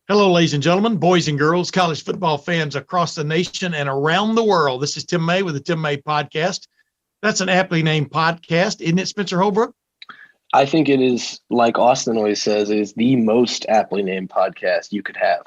Hello, ladies and gentlemen, boys and girls, college football fans across the nation and around the world. This is Tim May with the Tim May Podcast. That's an aptly named podcast, isn't it, Spencer Holbrook? I think it is, like Austin always says, it is the most aptly named podcast you could have.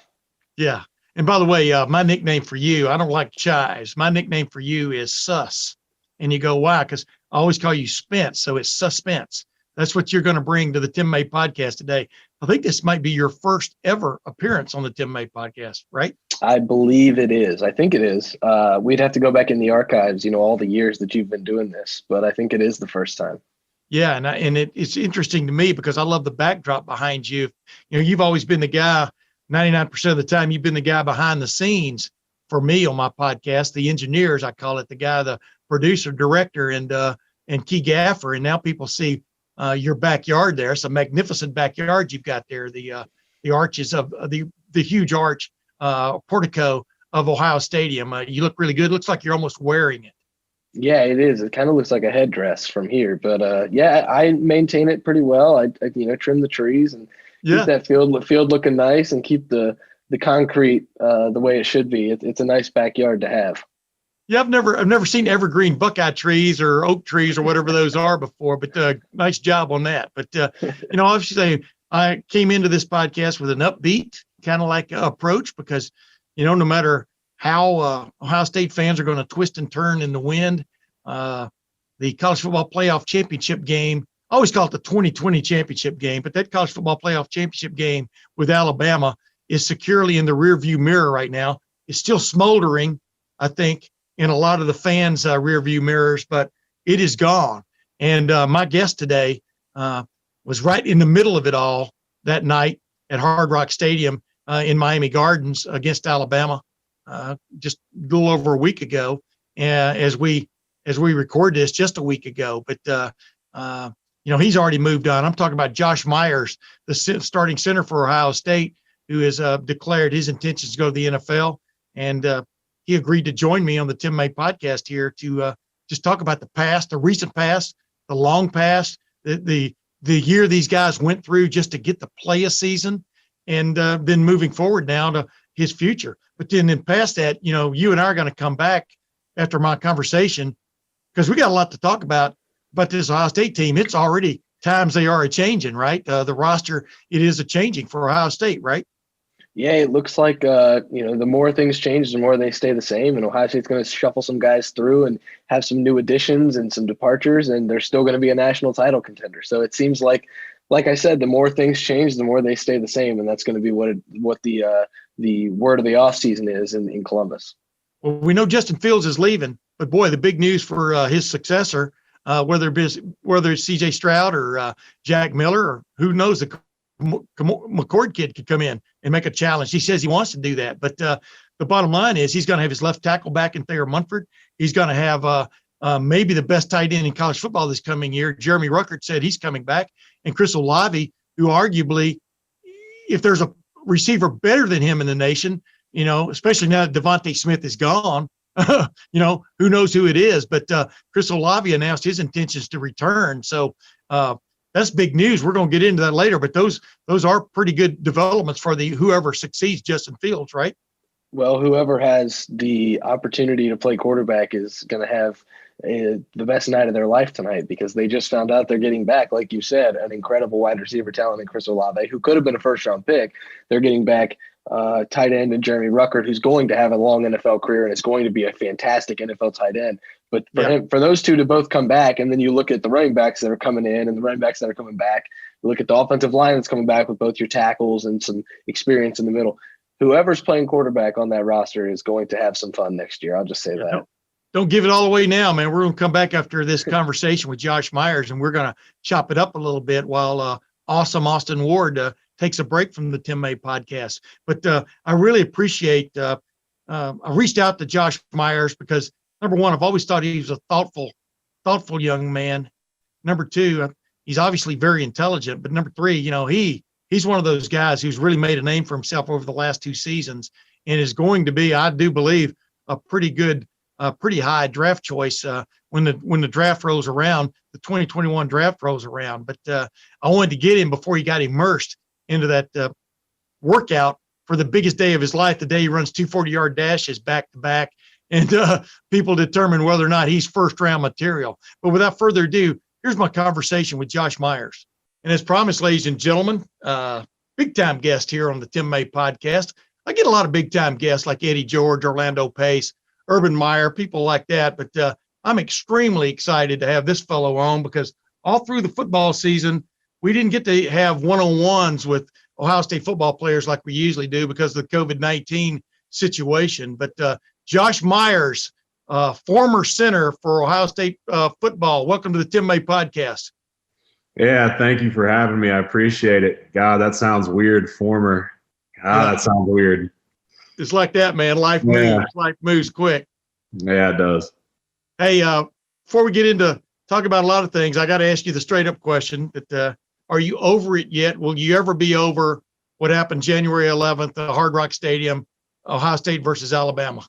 Yeah. And by the way, my nickname for you, I don't like chives. My nickname for you is Sus. And you go, why? Because I always call you Spence, so it's Suspense. That's what you're going to bring to the Tim May Podcast today. I think this might be your first ever appearance on the Tim May Podcast, right? I believe it is. I think it is. We'd have to go back in the archives, all the years that you've been doing this, but I think it is the first time. Yeah, and it's interesting to me because I love the backdrop behind you. You've always been the guy, 99% of the time, you've been the guy behind the scenes for me on my podcast, the engineers, I call it, the guy, the producer, director, and key gaffer. And now people see your backyard there. It's a magnificent backyard you've got there. The arches of the huge arch portico of Ohio Stadium. You look really good. Looks like you're almost wearing it. Yeah, it is. It kind of looks like a headdress from here, but yeah, I maintain it pretty well. I trim the trees and keep that field looking nice and keep the concrete the way it should be. It's a nice backyard to have. Yeah, I've never seen evergreen Buckeye trees or oak trees or whatever those are before, but nice job on that. But obviously, I came into this podcast with an upbeat kind of like approach because no matter how Ohio State fans are going to twist and turn in the wind, the college football playoff championship game. I always call it the 2020 championship game, but that college football playoff championship game with Alabama is securely in the rearview mirror right now. It's still smoldering, I think, in a lot of the fans' rearview mirrors, but it is gone. And my guest today was right in the middle of it all that night at Hard Rock Stadium in Miami Gardens against Alabama, just a little over a week ago. As we record this, just a week ago. But he's already moved on. I'm talking about Josh Myers, the starting center for Ohio State, who has declared his intentions to go to the NFL. And he agreed to join me on the Tim May Podcast here to just talk about the past, the recent past, the long past, the year these guys went through just to get to play a season, and then moving forward now to his future. But then past that, you and I are going to come back after my conversation because we got a lot to talk about this Ohio State team. It's already times they are a-changing, right? The roster, it is a-changing for Ohio State, right? Yeah, it looks like, the more things change, the more they stay the same. And Ohio State's going to shuffle some guys through and have some new additions and some departures, and they're still going to be a national title contender. So it seems like I said, the more things change, the more they stay the same. And that's going to be what the word of the offseason is in Columbus. Well, we know Justin Fields is leaving, but boy, the big news for his successor, whether it's C.J. Stroud or Jack Miller, or who knows, the McCord kid could come in and make a challenge. He says he wants to do that, but the bottom line is he's going to have his left tackle back in Thayer Munford. He's going to have maybe the best tight end in college football this coming year. Jeremy Ruckert said he's coming back, and Chris Olave, who arguably, if there's a receiver better than him in the nation, especially now that Devontae Smith is gone, who knows who it is, but Chris Olave announced his intentions to return. So that's big news. We're going to get into that later, but those are pretty good developments for whoever succeeds Justin Fields, right? Well, whoever has the opportunity to play quarterback is going to have the best night of their life tonight, because they just found out they're getting back, like you said, an incredible wide receiver talent in Chris Olave, who could have been a first-round pick. They're getting back tight end and Jeremy Ruckert, who's going to have a long NFL career and is going to be a fantastic NFL tight end. But for those two to both come back, and then you look at the running backs that are coming in and the running backs that are coming back, you look at the offensive line that's coming back with both your tackles and some experience in the middle. Whoever's playing quarterback on that roster is going to have some fun next year. I'll just say that. Don't give it all away now, man. We're going to come back after this conversation with Josh Myers, and we're going to chop it up a little bit while awesome Austin Ward takes a break from the Tim May Podcast. But I really appreciate I reached out to Josh Myers because, number one, I've always thought he was a thoughtful young man. Number two, he's obviously very intelligent. But number three, he's one of those guys who's really made a name for himself over the last two seasons and is going to be, I do believe, a pretty good, pretty high draft choice when the draft rolls around, the 2021 draft rolls around. But I wanted to get him before he got immersed into that workout for the biggest day of his life, the day he runs 2 40-yard dashes back to back, and people determine whether or not he's first-round material. But without further ado, here's my conversation with Josh Myers. And as promised, ladies and gentlemen, big-time guest here on the Tim May podcast. I get a lot of big-time guests like Eddie George, Orlando Pace, Urban Meyer, people like that. But I'm extremely excited to have this fellow on because all through the football season, we didn't get to have one-on-ones with Ohio State football players like we usually do because of the COVID-19 situation. But Josh Myers, former center for Ohio State football, welcome to the Tim May podcast. Yeah, thank you for having me. I appreciate it. God, that sounds weird. Former. God, that sounds weird. It's like that, man. Life moves. Life moves quick. Yeah, it does. Hey, before we get into talk about a lot of things, I got to ask you the straight up question that are you over it yet? Will you ever be over what happened January 11th at Hard Rock Stadium, Ohio State versus Alabama?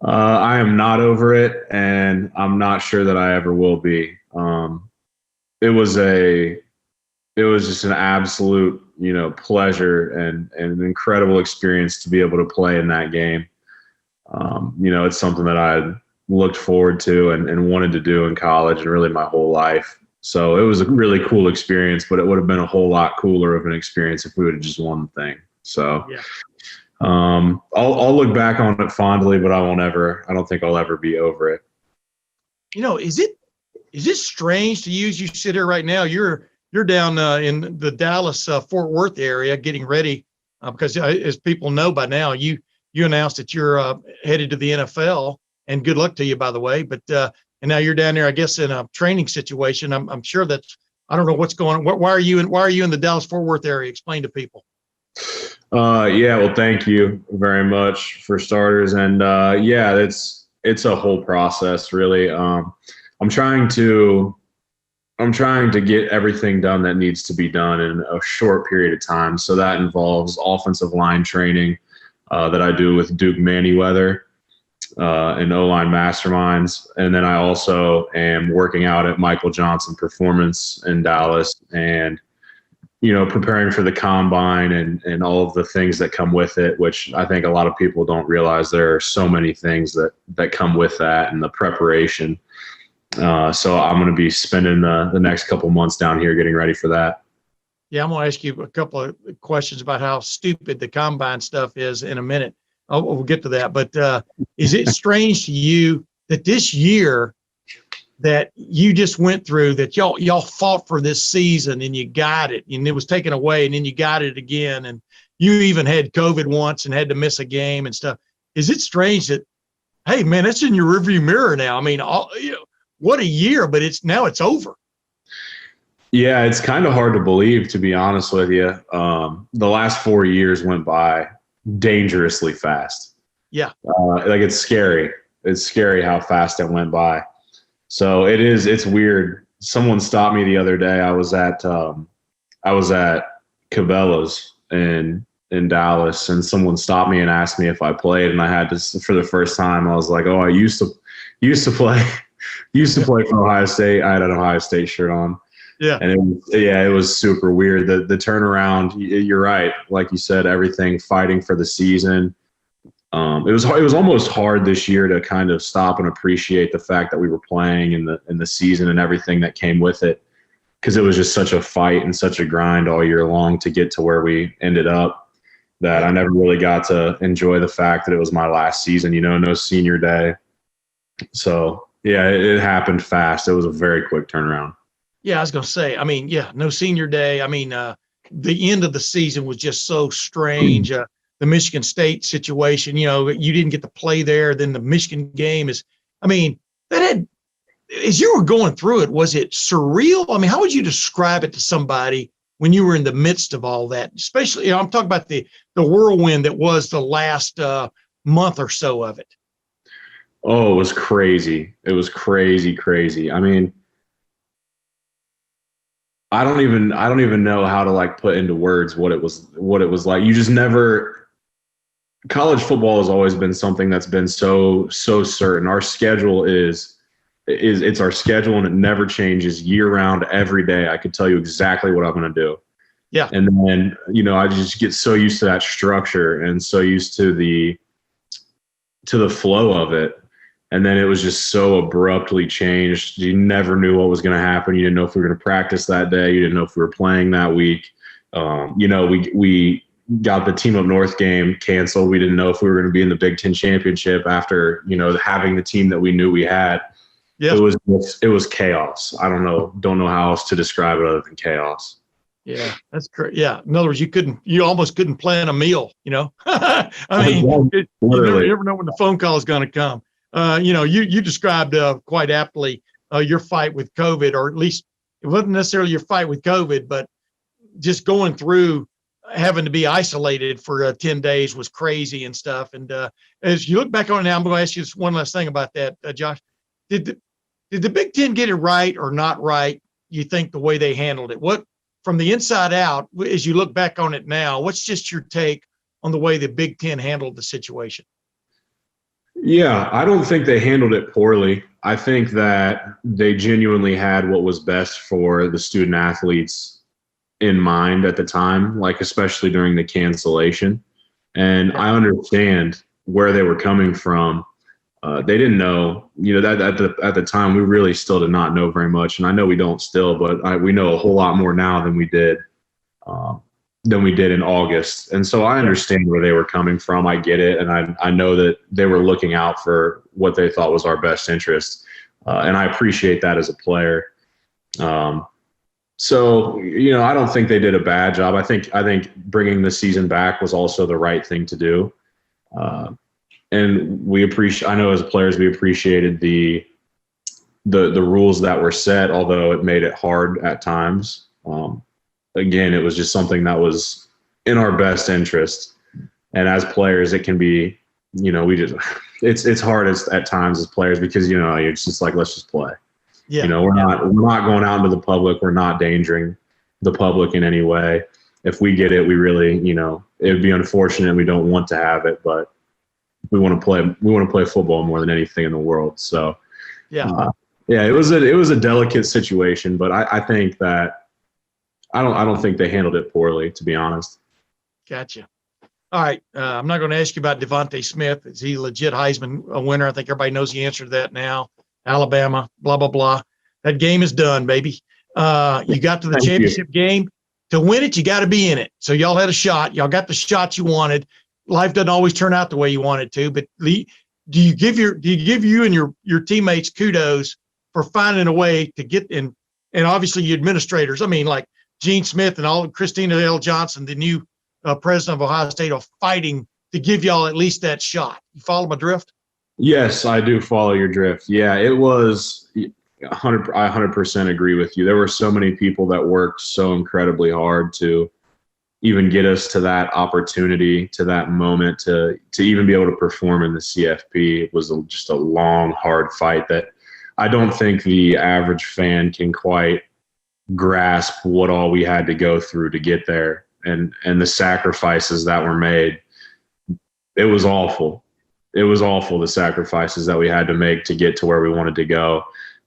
I am not over it, and I'm not sure that I ever will be. It was just an absolute, pleasure and an incredible experience to be able to play in that game. It's something that I looked forward to and wanted to do in college and really my whole life. So it was a really cool experience, but it would have been a whole lot cooler of an experience if we would have just won the thing. So yeah. I'll look back on it fondly, but I don't think I'll ever be over it. Is it strange to you as you sit here right now? You're down in the Dallas Fort Worth area getting ready because as people know by now, you announced that you're headed to the NFL, and good luck to you, by the way. But and now you're down there, I guess, in a training situation. I'm sure I don't know what's going on. Why are you in the Dallas Fort Worth area? Explain to people. Well, thank you very much for starters. And it's a whole process, really. I'm trying to get everything done that needs to be done in a short period of time. So that involves offensive line training that I do with Duke Manyweather and O-line Masterminds. And then I also am working out at Michael Johnson Performance in Dallas and, preparing for the combine and all of the things that come with it, which I think a lot of people don't realize there are so many things that come with that and the preparation. So I'm going to be spending the next couple months down here getting ready for that. Yeah, I'm going to ask you a couple of questions about how stupid the combine stuff is in a minute. We'll get to that. But is it strange to you that this year that you just went through, that y'all fought for this season and you got it, and it was taken away, and then you got it again, and you even had COVID once and had to miss a game and stuff? Is it strange that, hey, man, that's in your rearview mirror now? I mean, what a year, but it's over. Yeah, it's kind of hard to believe, to be honest with you. The last 4 years went by dangerously fast. Yeah. It's scary. It's scary how fast it went by. So it's weird. Someone stopped me the other day. I was at Cabela's in Dallas, and someone stopped me and asked me if I played, and I had to, for the first time, I was like, oh, I used to play for Ohio State. I had an Ohio State shirt on. Yeah. And it was super weird. The turnaround, you're right. Like you said, everything, fighting for the season. It was almost hard this year to kind of stop and appreciate the fact that we were playing in the season and everything that came with it, because it was just such a fight and such a grind all year long to get to where we ended up, that I never really got to enjoy the fact that it was my last season, no senior day. So yeah, it happened fast. It was a very quick turnaround. Yeah, I was going to say, no senior day. The end of the season was just so strange. The Michigan State situation, you didn't get to play there. Then the Michigan game as you were going through it, was it surreal? How would you describe it to somebody when you were in the midst of all that? Especially, I'm talking about the whirlwind that was the last month or so of it. Oh, it was crazy. It was crazy. I don't even know how to put into words what it was like. You just never. College football has always been something that's been so certain. Our schedule it's our schedule, and it never changes year round. Every day I could tell you exactly what I'm going to do. Yeah. And then, I just get so used to that structure and so used to the flow of it. And then it was just so abruptly changed. You never knew what was going to happen. You didn't know if we were going to practice that day. You didn't know if we were playing that week. We got the Team Up North game canceled. We didn't know if we were going to be in the Big Ten championship after, having the team that we knew we had. Yeah. It was chaos. Don't know how else to describe it other than chaos. Yeah, that's correct. Yeah. In other words, you almost couldn't plan a meal, I mean, you never know when the phone call is going to come. You described quite aptly your fight with COVID, or at least it wasn't necessarily your fight with COVID, but just going through having to be isolated for 10 days was crazy and stuff. And as you look back on it now, I'm going to ask you just one last thing about that, Josh. Did the Big Ten get it right or not right, you think, the way they handled it? What, from the inside out, as you look back on it now, what's just your take on the way the Big Ten handled the situation? Yeah, I don't think they handled it poorly. I think that they genuinely had what was best for the student athletes in mind at the time, like especially during the cancellation. And I understand where they were coming from. They didn't know, that at the time, we really still did not know very much. And I know we don't still, but we know a whole lot more now than we did in August. And so I understand where they were coming from. I get it. And I know that they were looking out for what they thought was our best interest. And I appreciate that as a player. So, I don't think they did a bad job. I think bringing the season back was also the right thing to do. And I know as players, we appreciated the rules that were set, although it made it hard at times. Again, it was just something that was in our best interest. And as players, it can be, it's hard at times as players because, it's just like, let's just play. Yeah. We're not going out into the public. We're not endangering the public in any way. If we get it, we really, it would be unfortunate. We don't want to have it, but we want to play football more than anything in the world. So, it was a delicate situation, but I think that I don't think they handled it poorly, to be honest. Gotcha. All right. I'm not going to ask you about Devin Smith. Is he legit Heisman winner? I think everybody knows the answer to that now. Alabama, blah, blah, blah. That game is done, baby. You got to the championship game. To win it, you got to be in it. So y'all had a shot. Y'all got the shot you wanted. Life doesn't always turn out the way you want it to, but do you give you and your teammates kudos for finding a way to get in? And obviously your administrators, I mean, like Gene Smith and all, Christina L. Johnson, the new president of Ohio State, are fighting to give y'all at least that shot. You follow my drift? Yes, I do follow your drift. Yeah, it was 100% agree with you. There were so many people that worked so incredibly hard to even get us to that opportunity, to that moment, to even be able to perform in the CFP. It was just a long, hard fight that I don't think the average fan can quite grasp what all we had to go through to get there, and the sacrifices that were made. It was awful. It was awful, the sacrifices that we had to make to get to where we wanted to go.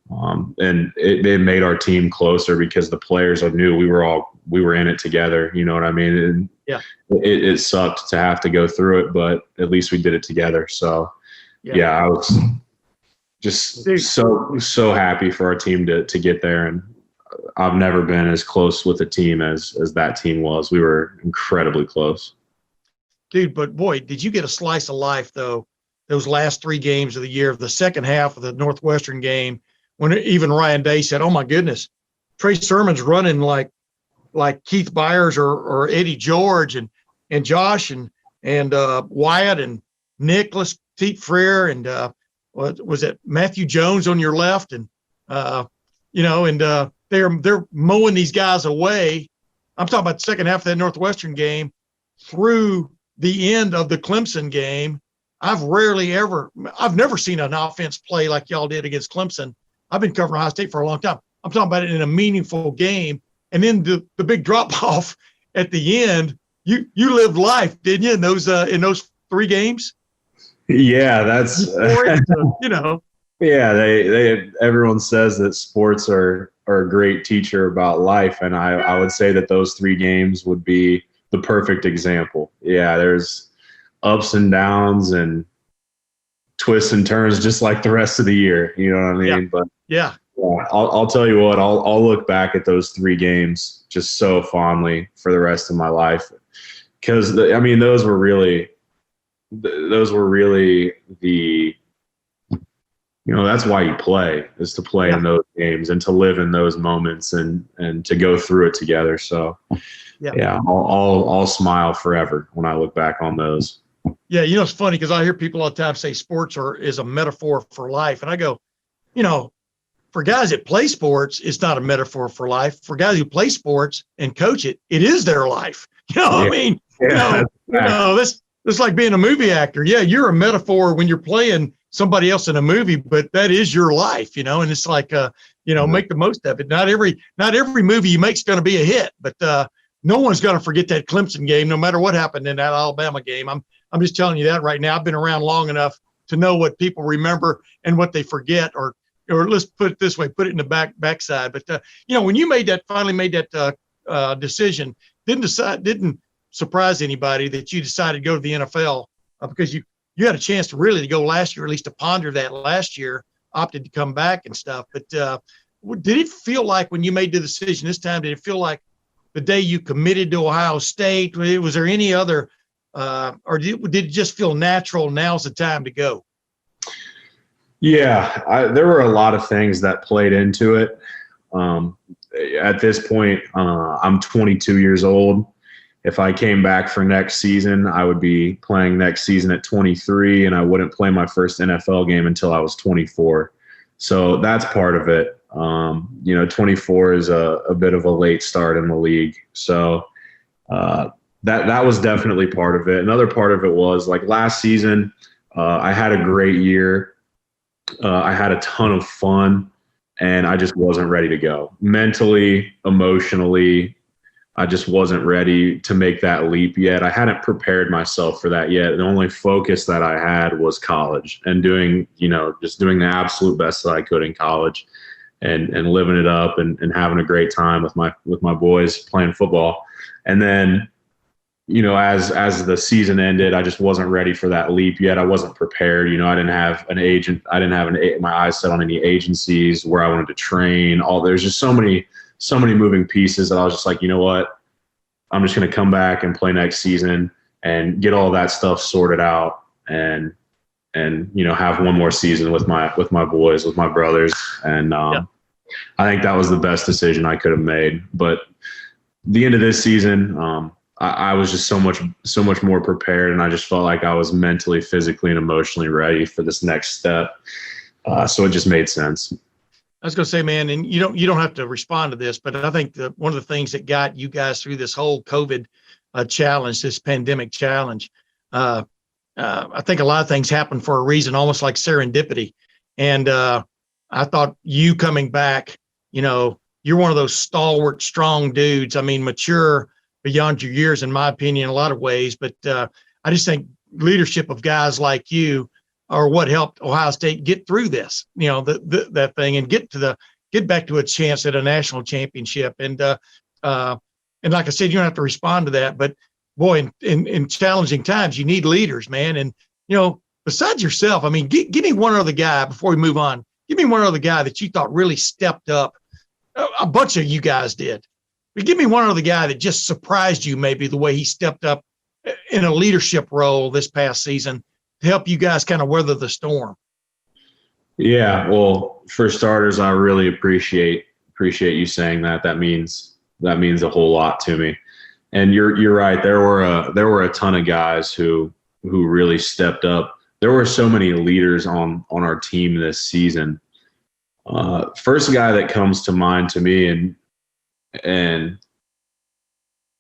And it made our team closer because the players knew we were in it together. You know what I mean? And it sucked to have to go through it, but at least we did it together. So I was just so happy for our team to get there. And I've never been as close with a team as that team was. We were incredibly close. Dude, but boy, did you get a slice of life though, those last 3 games of the year, the second half of the Northwestern game, when even Ryan Day said, oh my goodness, Trey Sermon's running like Keith Byers or Eddie George and Josh and Wyatt and Nicholas Teat Freer and what was it, Matthew Jones on your left, and they're mowing these guys away. I'm talking about the second half of that Northwestern game through the end of the Clemson game. I've never seen an offense play like y'all did against Clemson. I've been covering Ohio State for a long time. I'm talking about it in a meaningful game. And then the big drop off at the end, you lived life, didn't you, in those 3 games? Yeah, that's Yeah, everyone says that sports are a great teacher about life, and I would say that those 3 games would be the perfect example. Yeah, there's ups and downs and twists and turns just like the rest of the year. You know what I mean? Yeah. But Yeah. I'll tell you what, I'll look back at those 3 games just so fondly for the rest of my life, because those were really the that's why you play, is to play in those games and to live in those moments and to go through it together. So I'll smile forever when I look back on those. Yeah, it's funny because I hear people all the time say sports is a metaphor for life, and I go, for guys that play sports, it's not a metaphor for life. For guys who play sports and coach it, it is their life. I mean, it's like being a movie actor. Yeah, you're a metaphor when you're playing somebody else in a movie, but that is your life, and it's like, make the most of it. Not every movie you make is going to be a hit, but no one's going to forget that Clemson game, no matter what happened in that Alabama game. I'm just telling you that right now. I've been around long enough to know what people remember and what they forget, or let's put it this way, put it in the backside. But when you finally made that decision, didn't surprise anybody that you decided to go to the NFL, because you had a chance to really go last year, or at least to ponder that last year, opted to come back and stuff. But did it feel like when you made the decision this time, did it feel like the day you committed to Ohio State? Was there any other, or did it just feel natural, now's the time to go? Yeah, there were a lot of things that played into it. At this point, I'm 22 years old. If I came back for next season, I would be playing next season at 23, and I wouldn't play my first NFL game until I was 24. So that's part of it. 24 is a bit of a late start in the league. So that was definitely part of it. Another part of it was, like, last season, I had a great year. I had a ton of fun, and I just wasn't ready to go. Mentally, emotionally, I just wasn't ready to make that leap yet. I hadn't prepared myself for that yet. The only focus that I had was college and doing the absolute best that I could in college, and living it up and having a great time with my boys playing football. And then, as the season ended, I just wasn't ready for that leap yet. I wasn't prepared. I didn't have an agent. I didn't have my eyes set on any agencies where I wanted to train. There's just so many moving pieces that I was just like, you know what? I'm just going to come back and play next season and get all that stuff sorted out and have one more season with my boys, with my brothers. And I think that was the best decision I could have made. But the end of this season, I was just so much more prepared, and I just felt like I was mentally, physically, and emotionally ready for this next step. So it just made sense. I was going to say, man, and you don't have to respond to this, but I think one of the things that got you guys through this whole COVID challenge, this pandemic challenge, I think a lot of things happen for a reason, almost like serendipity. And I thought you coming back, you're one of those stalwart, strong dudes. I mean, mature beyond your years, in my opinion, in a lot of ways. But I just think leadership of guys like you are what helped Ohio State get through this, that thing, and get back to a chance at a national championship. And like I said, you don't have to respond to that, but boy, in challenging times, you need leaders, man. And, besides yourself, I mean, give me one other guy before we move on. Give me one other guy that you thought really stepped up. A bunch of you guys did. But give me one other guy that just surprised you, maybe the way he stepped up in a leadership role this past season to help you guys kind of weather the storm. Yeah, well, for starters, I really appreciate you saying that. That means a whole lot to me. And you're right. There were a ton of guys who really stepped up. There were so many leaders on our team this season. First guy that comes to mind to me, and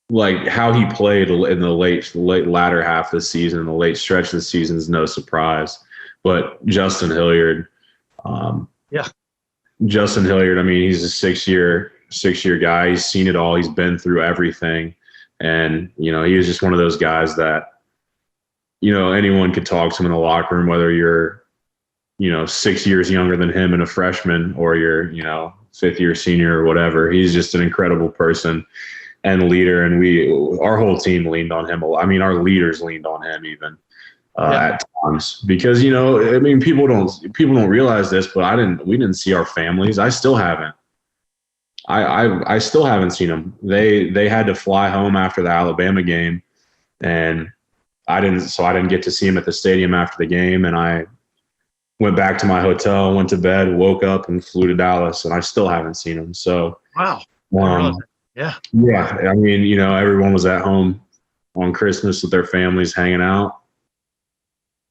like how he played in the late latter half of the season, the late stretch of the season, is no surprise. But Justin Hilliard, Justin Hilliard. I mean, he's a six-year guy. He's seen it all. He's been through everything, and he was just one of those guys that anyone could talk to him in the locker room, whether you're 6 years younger than him and a freshman, or you're, fifth year senior or whatever. He's just an incredible person and leader. And our whole team leaned on him a lot. I mean, our leaders leaned on him even at times, because, people don't realize this, but we didn't see our families. I still haven't. I still haven't seen them. They had to fly home after the Alabama game, and I didn't get to see him at the stadium after the game. And I went back to my hotel, went to bed, woke up, and flew to Dallas, and I still haven't seen him. So, wow. Yeah. I mean, everyone was at home on Christmas with their families hanging out.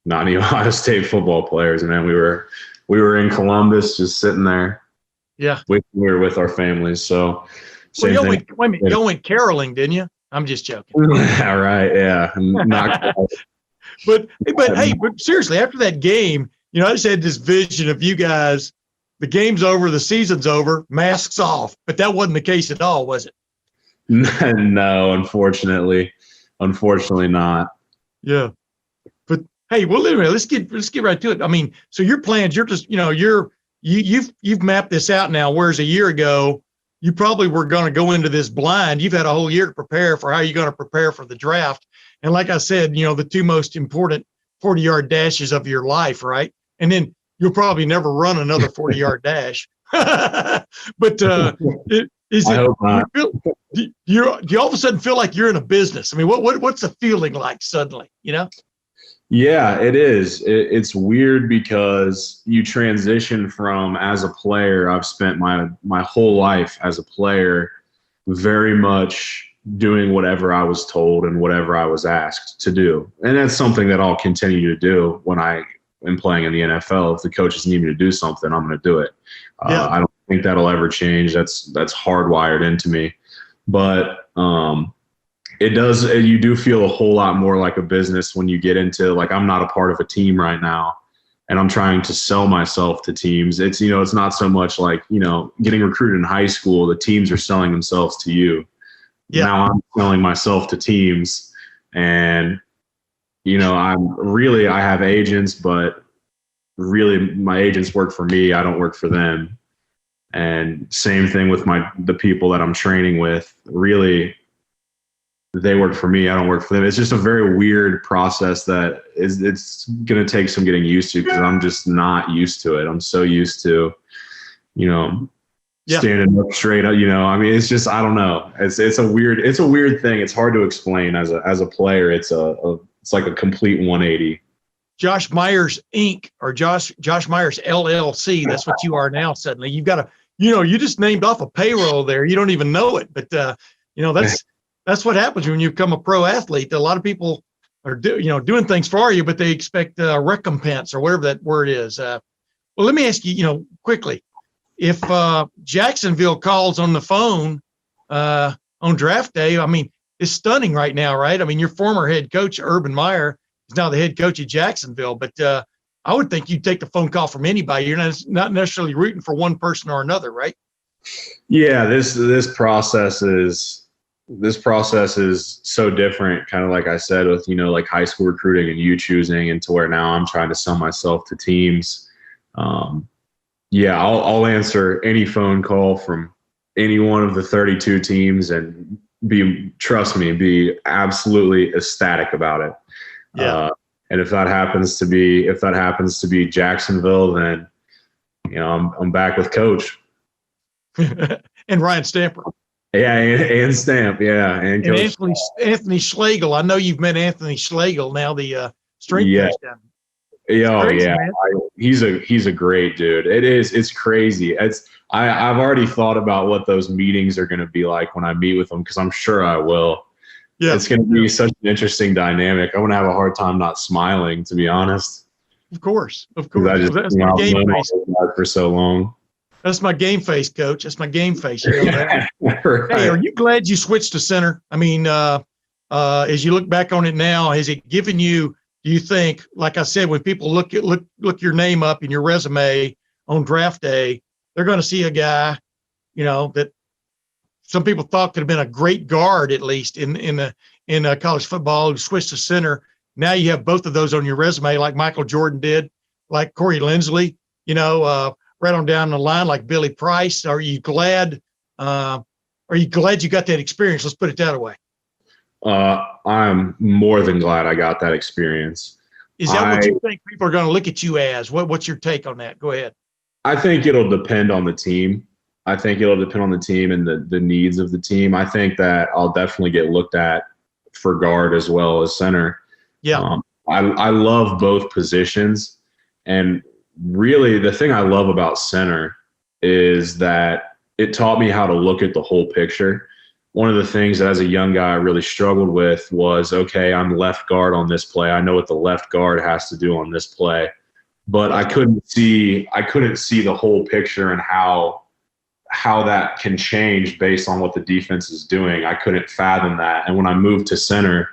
Not any Ohio State football players, man. We were in Columbus, just sitting there. Yeah. We were with our families. So, you went caroling, didn't you? I'm just joking. All right. Yeah. But seriously, after that game, I just had this vision of you guys. The game's over, the season's over, masks off. But that wasn't the case at all, was it? No, unfortunately not. Yeah. But hey, well, anyway, let's get right to it. I mean, so your plans, you're just, you've mapped this out now, whereas a year ago, you probably were going to go into this blind. You've had a whole year to prepare for how you're going to prepare for the draft. And like I said, the two most important 40-yard dashes of your life, right? And then you'll probably never run another 40-yard dash. But do you all of a sudden feel like you're in a business? I mean, what's the feeling like suddenly, Yeah, it is. It's weird because you transition from, as a player, I've spent my whole life as a player very much doing whatever I was told and whatever I was asked to do. And that's something that I'll continue to do when I am playing in the NFL. If the coaches need me to do something, I'm going to do it. I don't think that'll ever change. That's hardwired into me. But it does. You do feel a whole lot more like a business when you get into, like, I'm not a part of a team right now, and I'm trying to sell myself to teams. It's, it's not so much like, getting recruited in high school. The teams are selling themselves to you. Yeah. Now I'm selling myself to teams, and, I have agents, but really my agents work for me. I don't work for them. And same thing with the people that I'm training with. Really, they work for me. I don't work for them. It's just a very weird process that it's going to take some getting used to, because I'm just not used to it. I'm so used to, standing up straight up, I mean, it's just, I don't know. It's a weird thing. It's hard to explain as a player. It's like a complete 180. Josh Myers Inc. or Josh Myers LLC. That's what you are now. Suddenly you've got you just named off a payroll there. You don't even know it, but that's what happens when you become a pro athlete. A lot of people are doing things for you, but they expect recompense or whatever that word is. Well, let me ask you, quickly, if Jacksonville calls on the phone on draft day, I mean, it's stunning right now, right? I mean, your former head coach, Urban Meyer, is now the head coach at Jacksonville, but I would think you'd take the phone call from anybody. You're not necessarily rooting for one person or another, right? Yeah, this process is so different, kind of like I said, with, like high school recruiting and you choosing, and to where now I'm trying to sell myself to teams. I'll answer any phone call from any one of the 32 teams and be absolutely ecstatic about it. Yeah. And if that happens to be Jacksonville, then, I'm back with Coach. And Ryan Stamper. Yeah, and Stamp, yeah, and Coach. Anthony Schlegel. I know you've met Anthony Schlegel now, the strength coach down. He's a great dude. It's crazy. I've already thought about what those meetings are going to be like when I meet with him, because I'm sure I will. Yeah, it's going to be such an interesting dynamic. I'm going to have a hard time not smiling, to be honest. Of course. That's my game face for so long. That's my game face, Coach. That's my game face. Right. Hey, are you glad you switched to center? I mean, as you look back on it now, has it given you? Do you think, like I said, when people look your name up in your resume on draft day, they're going to see a guy, that some people thought could have been a great guard, at least in college football, who switched to center. Now you have both of those on your resume, like Michael Jordan did, like Corey Lindsley, right on down the line, like Billy Price? Are you glad? You got that experience? Let's put it that way. I'm more than glad I got that experience. Is that what you think people are going to look at you as? What's your take on that? Go ahead. I think it'll depend on the team. I think it'll depend on the team and the needs of the team. I think that I'll definitely get looked at for guard as well as center. Yeah. I love both positions. And really the thing I love about center is that it taught me how to look at the whole picture. One of the things that as a young guy I really struggled with was, okay, I'm left guard on this play. I know what the left guard has to do on this play, but I couldn't see the whole picture and how that can change based on what the defense is doing. I couldn't fathom that. And when I moved to center,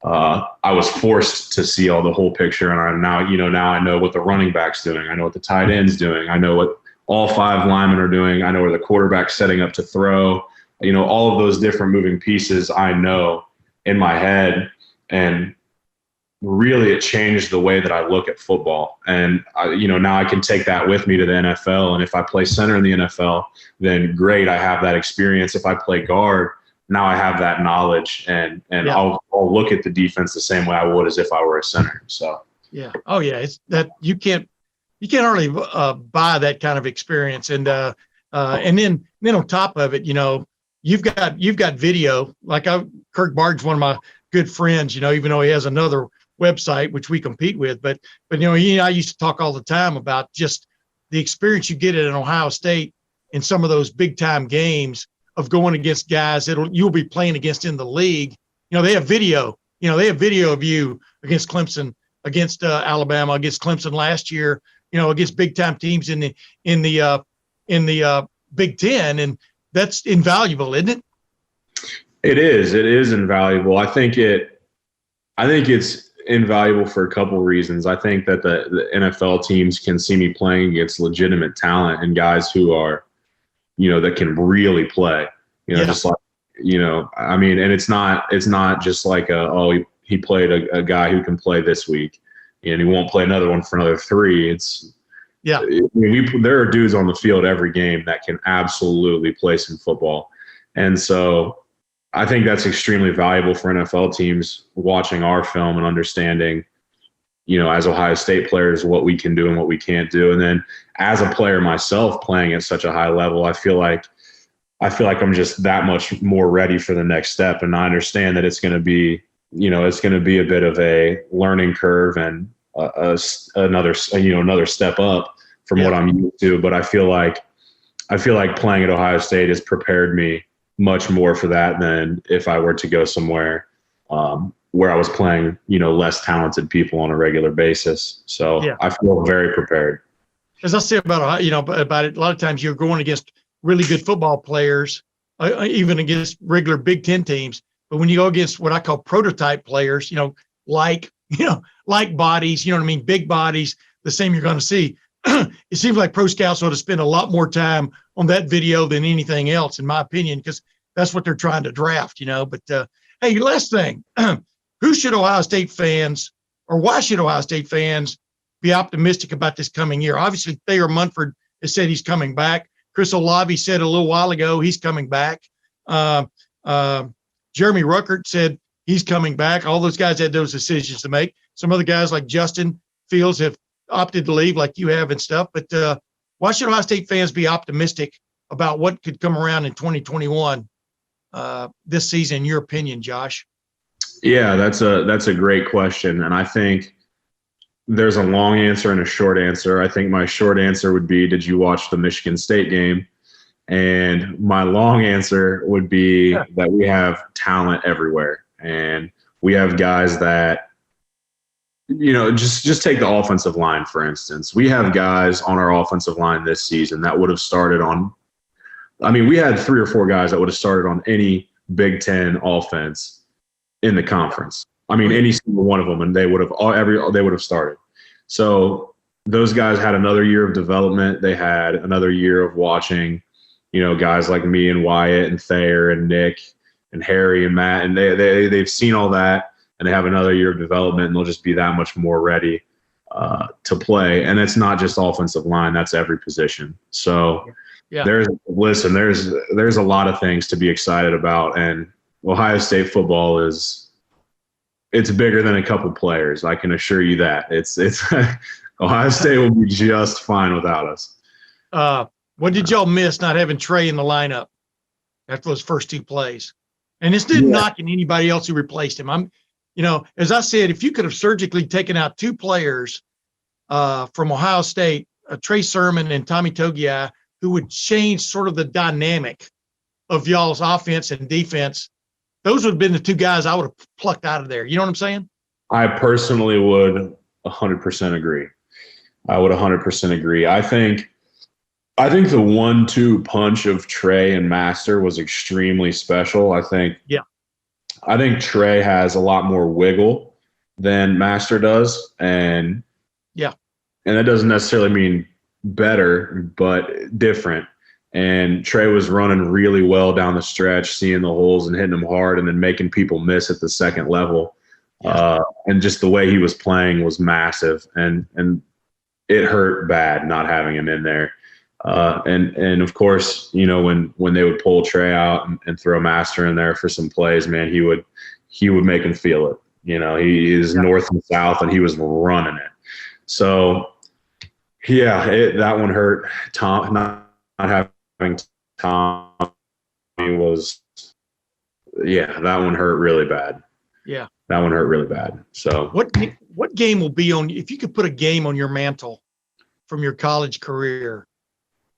I was forced to see all the whole picture. And now I know what the running back's doing. I know what the tight end's doing. I know what all 5 linemen are doing. I know where the quarterback's setting up to throw. All of those different moving pieces I know in my head. And really it changed the way that I look at football. And, now I can take that with me to the NFL. And if I play center in the NFL, then great, I have that experience. If I play guard, now I have that knowledge and yeah. I'll look at the defense the same way I would as if I were a center. So, yeah. Oh yeah. It's that you can't hardly buy that kind of experience. And then on top of it, you've got video. Like Kirk Barton's one of my good friends, even though he has another website which we compete with, but I used to talk all the time about just the experience you get at an Ohio State in some of those big time games of going against guys that you'll be playing against in the league. They have video. They have video of you against Clemson, against Alabama, against Clemson last year. Against big time teams in the Big Ten, and that's invaluable, isn't it? It is. It is invaluable. I think it's invaluable for a couple reasons. I think that the NFL teams can see me playing against legitimate talent and guys who are, that can really play. Just like, and it's not just like he played a guy who can play this week, and he won't play another one for another 3. There are dudes on the field every game that can absolutely play some football. And so I think that's extremely valuable for NFL teams watching our film and understanding, as Ohio State players, what we can do and what we can't do. And then as a player myself playing at such a high level, I feel like I'm just that much more ready for the next step. And I understand that it's going to be, a bit of a learning curve and another step up from what I'm used to. But I feel like playing at Ohio State has prepared me much more for that than if I were to go somewhere where I was playing, less talented people on a regular basis. So I feel very prepared. As I say about it, a lot of times you're going against really good football players, even against regular Big Ten teams. But when you go against what I call prototype players, like bodies, big bodies, the same you're going to see. It seems like pro scouts ought to spend a lot more time on that video than anything else, in my opinion, because that's what they're trying to draft, But hey, last thing, why should Ohio State fans be optimistic about this coming year? Obviously, Thayer Munford has said he's coming back. Chris Olave said a little while ago he's coming back. Jeremy Ruckert said he's coming back. All those guys had those decisions to make. Some other guys like Justin Fields have opted to leave like you have and stuff. But why should Ohio State fans be optimistic about what could come around in 2021 this season, in your opinion, Josh? Yeah, that's a great question. And I think there's a long answer and a short answer. I think my short answer would be, did you watch the Michigan State game? And my long answer would be that we have talent everywhere. And we have guys that, just take the offensive line, for instance. We have guys on our offensive line this season that would have started on – we had 3 or 4 guys that would have started on any Big Ten offense in the conference. Any single one of them, and they would have started. So those guys had another year of development. They had another year of watching, guys like me and Wyatt and Thayer and Nick and Harry and Matt, and they've seen all that, and they have another year of development, and they'll just be that much more ready to play, and it's not just offensive line; that's every position. So, there's a lot of things to be excited about, and Ohio State football it's bigger than a couple players. I can assure you that. It's Ohio State will be just fine without us. What did y'all miss not having Trey in the lineup after those first two plays? And it's not knocking anybody else who replaced him. As I said, if you could have surgically taken out two players from Ohio State, Trey Sermon and Tommy Togiai, who would change sort of the dynamic of y'all's offense and defense, those would have been the two guys I would have plucked out of there. You know what I'm saying? I personally would 100% agree. I would 100% agree. I think the 1-2 punch of Trey and Master was extremely special. I think Trey has a lot more wiggle than Master does, and that doesn't necessarily mean better, but different. And Trey was running really well down the stretch, seeing the holes and hitting them hard, and then making people miss at the second level. And just the way he was playing was massive, and it hurt bad not having him in there. And of course, when they would pull Trey out and throw Master in there for some plays, man, he would make him feel it. He is north and south, and he was running it. So that one hurt. Tom not having Tom was, that one hurt really bad. Yeah, that one hurt really bad. So what game will be on, if you could put a game on your mantle from your college career,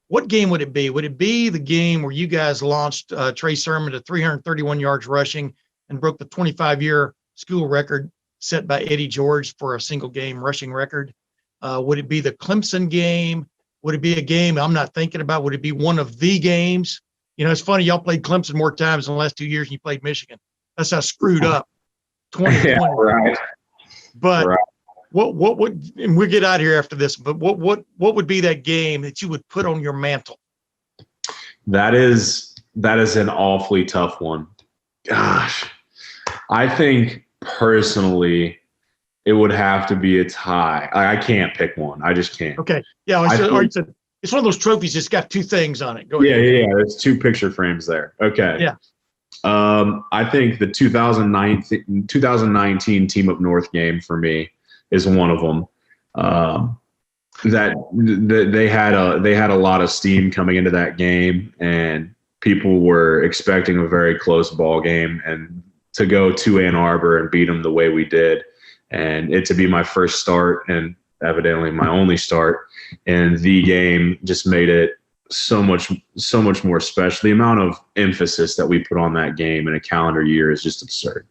what game would it be? Would it be the game where you guys launched Trey Sermon to 331 yards rushing and broke the 25-year school record set by Eddie George for a single game rushing record? Would it be the Clemson game? Would it be a game I'm not thinking about? Would it be one of the games? It's funny, y'all played Clemson more times in the last 2 years than you played Michigan. That's how screwed up 2020. Yeah, right. But what would, and we'll get out of here after this, but what would be that game that you would put on your mantle? That is an awfully tough one. Gosh, I think personally it would have to be a tie. I can't pick one. I just can't. Okay. Yeah. It's one of those trophies that's got two things on it. Go ahead. Yeah. There's two picture frames there. Okay. Yeah. I think the 2019 Team Up North game for me is one of them. That they had a lot of steam coming into that game, and people were expecting a very close ball game, and to go to Ann Arbor and beat them the way we did, and it to be my first start and evidently my only start in the game just made it so much more special. The amount of emphasis that we put on that game in a calendar year is just absurd.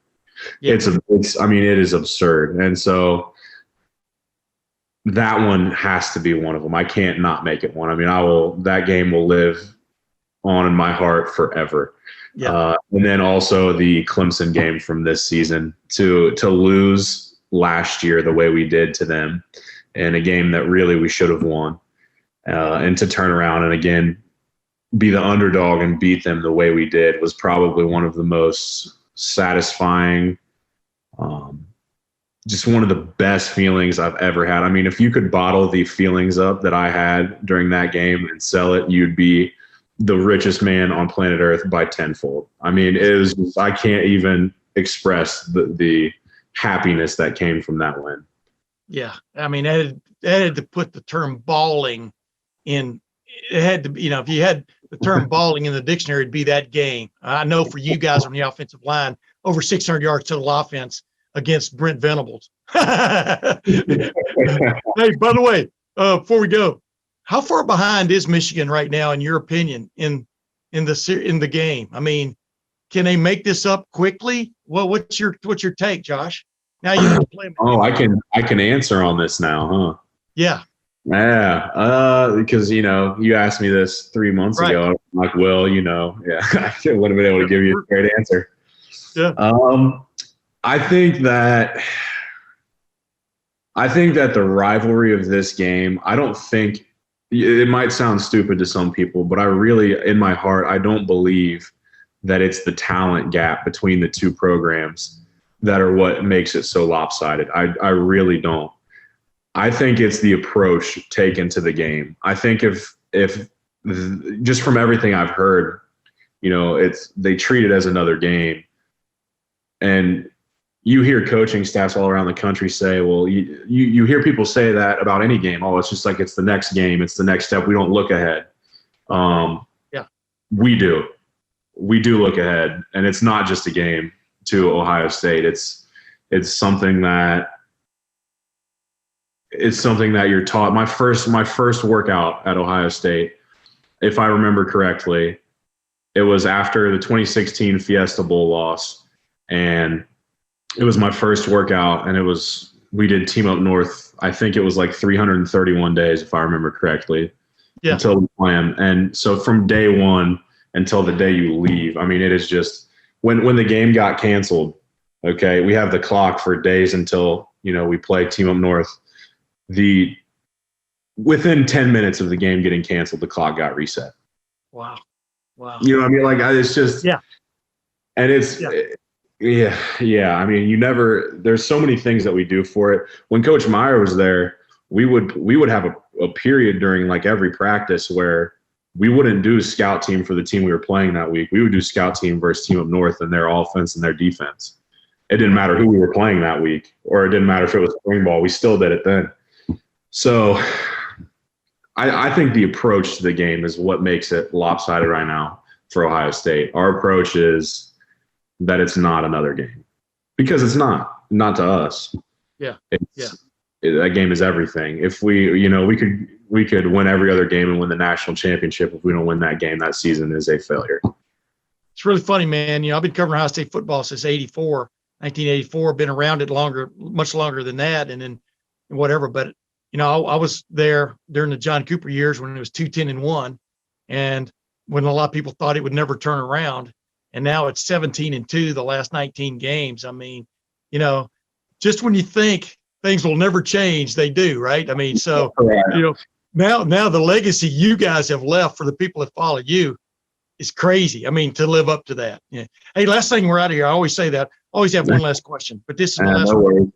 Yeah. It is absurd. And so that one has to be one of them. I can't not make it one. That game will live on in my heart forever. Yeah. And then also the Clemson game from this season, to lose last year the way we did to them in a game that really we should have won, and to turn around and again be the underdog and beat them the way we did was probably one of the most satisfying, just one of the best feelings I've ever had. If you could bottle the feelings up that I had during that game and sell it, you'd be the richest man on planet Earth by tenfold. It was just, I can't even express the happiness that came from that win. Yeah. That had to put the term balling in. It had to be, if you had the term balling in the dictionary, it'd be that game. I know for you guys on the offensive line, over 600 yards total offense against Brent Venables. Hey, by the way, before we go, how far behind is Michigan right now, in your opinion, in the game? Can they make this up quickly? Well, what's your take, Josh? Now you have to play. Oh, I can answer on this now, huh? Yeah. Yeah. Because you asked me this 3 months ago. I'm like, well, I wouldn't have been able to give you a straight answer. Yeah. I think that the rivalry of this game, I don't think it might sound stupid to some people, but I really, in my heart, I don't believe that it's the talent gap between the two programs that are what makes it so lopsided. I really don't. I think it's the approach taken to the game. I think if just from everything I've heard, they treat it as another game. And you hear coaching staffs all around the country say, well, you hear people say that about any game. Oh, it's just like it's the next game. It's the next step. We don't look ahead. Yeah. We do. We do look ahead. And it's not just a game to Ohio State. It's something that you're taught. My first workout at Ohio State, if I remember correctly, it was after the 2016 Fiesta Bowl loss. And it was my first workout, and we did Team Up North. I think it was like 331 days, if I remember correctly, until we play them. And so from day one until the day you leave, I mean, it is just when the game got canceled, okay, we have the clock for days until, we play Team Up North. Within 10 minutes of the game getting canceled, the clock got reset. Wow. You know what I mean? Like, it's just, and it's, yeah. I mean, there's so many things that we do for it. When Coach Meyer was there, we would have a period during like every practice where we wouldn't do scout team for the team we were playing that week. We would do scout team versus Team Up North and their offense and their defense. It didn't matter who we were playing that week, or it didn't matter if it was spring ball. We still did it then. So I think the approach to the game is what makes it lopsided right now for Ohio State. Our approach is that it's not another game, because it's not to us. Yeah. That game is everything. If we could win every other game and win the national championship. If we don't win that game, that season is a failure. It's really funny, man. I've been covering Ohio State football since 1984, been around it much longer than that. And then whatever, but I was there during the John Cooper years when it was 2-10-1, and when a lot of people thought it would never turn around. And now it's 17-2 the last 19 games. I mean, just when you think things will never change, they do, right? I mean, so now the legacy you guys have left for the people that follow you is crazy. I mean, to live up to that. Yeah. Hey, last thing, we're out of here. I always say that. I always have one last question, but this is the last one.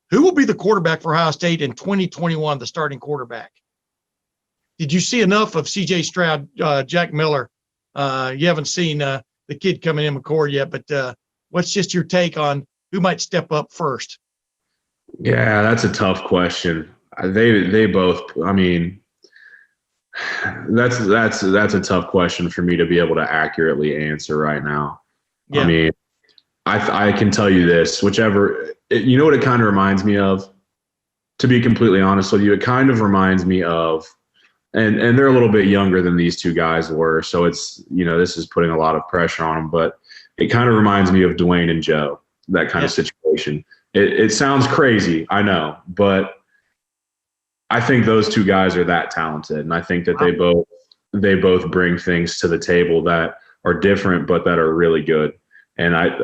Who will be the quarterback for Ohio State in 2021, the starting quarterback? Did you see enough of C.J. Stroud, Jack Miller? You haven't seen the kid coming in McCord yet, but what's just your take on who might step up first? Yeah, that's a tough question. They both. I mean, that's a tough question for me to be able to accurately answer right now. Yeah. I mean, I can tell you this, whichever, you know what it kind of reminds me of, to be completely honest with you, it kind of reminds me of, and they're a little bit younger than these two guys were. So it's, this is putting a lot of pressure on them, but it kind of reminds me of Dwayne and Joe, that kind of situation. It sounds crazy, I know, but I think those two guys are that talented. And I think that they both bring things to the table that are different, but that are really good. And I'm